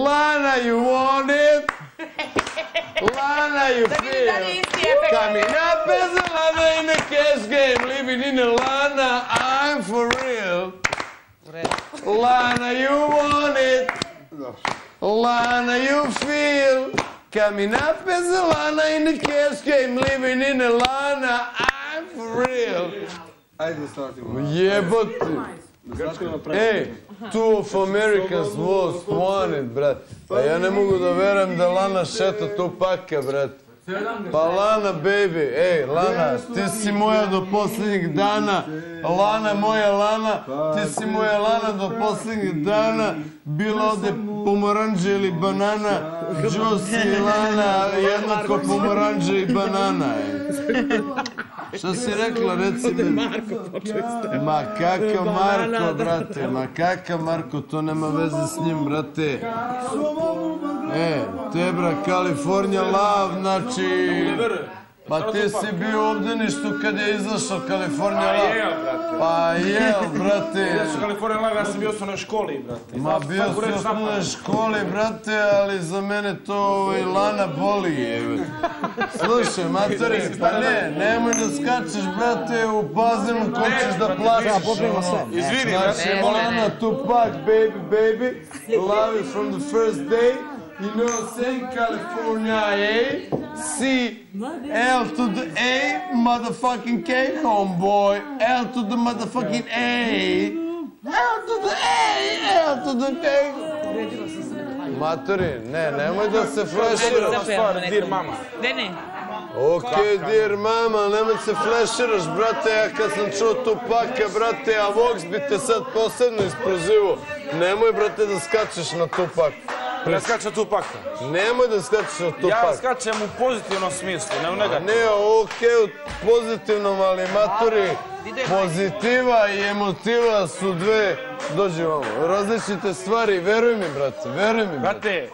Lana, you want it? Lana, you feel? Coming up as a Lana in the cash game, living in a Lana, I'm for real. Lana, you want it? Lana, you feel? Coming up as a Lana in the cash game, living in a Lana, I'm for real. Ajde, stavimo. Jebote. Ej, two of America's most wanted, brat. Pa ja ne mogu da verujem da Lana šeta Tupaka, brat. Pa Lana, baby, ej, Lana, ti si moja do posljednjih dana. Lana, moja Lana, ti si moja Lana do posljednjih dana. Bila ovde pomoranđe ili banana. Džusi i Lana, jednako pomoranđe i banana. Šta si rekla, reci mi? Marko počeo ste. Ma kakav Marko, brate, ma kakav Marko, to nema veze s njim, brate. Tebra, California Love, znači... Pa ti si bio u obdaništu kad je izašao California Love. Pa jel, brate. Izašao California Love, ja sam bio u osnovnoj školi, brate. Ma bio si u osnovnoj školi, brate, ali za mene to Lana boli, jebe. Slušaj, matori, pa ne, nemoj da skačeš, brate, u bazenu ko ćeš da plaćeš. Izvini, brate. Znači, Lana, Tupac, baby, love it from the first day. You know what I'm saying? California, eh? C, L to the A, motherfucking K, homeboy. L to the motherfucking A. L to the A, L to the K. Matori, ne, nemoj da se flashiraš. Dear mama. Ne. Okej, dear mama, nemoj se flashiraš, brate. Ja kad sam čuo Tupaka, brate, a Vox bi te sad posebno isprozivo. Nemoj, brate, da skačeš na Tupak. Ja skačem Tupaka. Nemoj da skačeš na Tupak. Ja skačem u pozitivnom smislu, ne u negativnom. Ne, okej, u pozitivnom, ali maturi, pozitiva i emotiva su dve, dođi vamo, različite stvari, veruj mi, brate, veruj mi. Brate,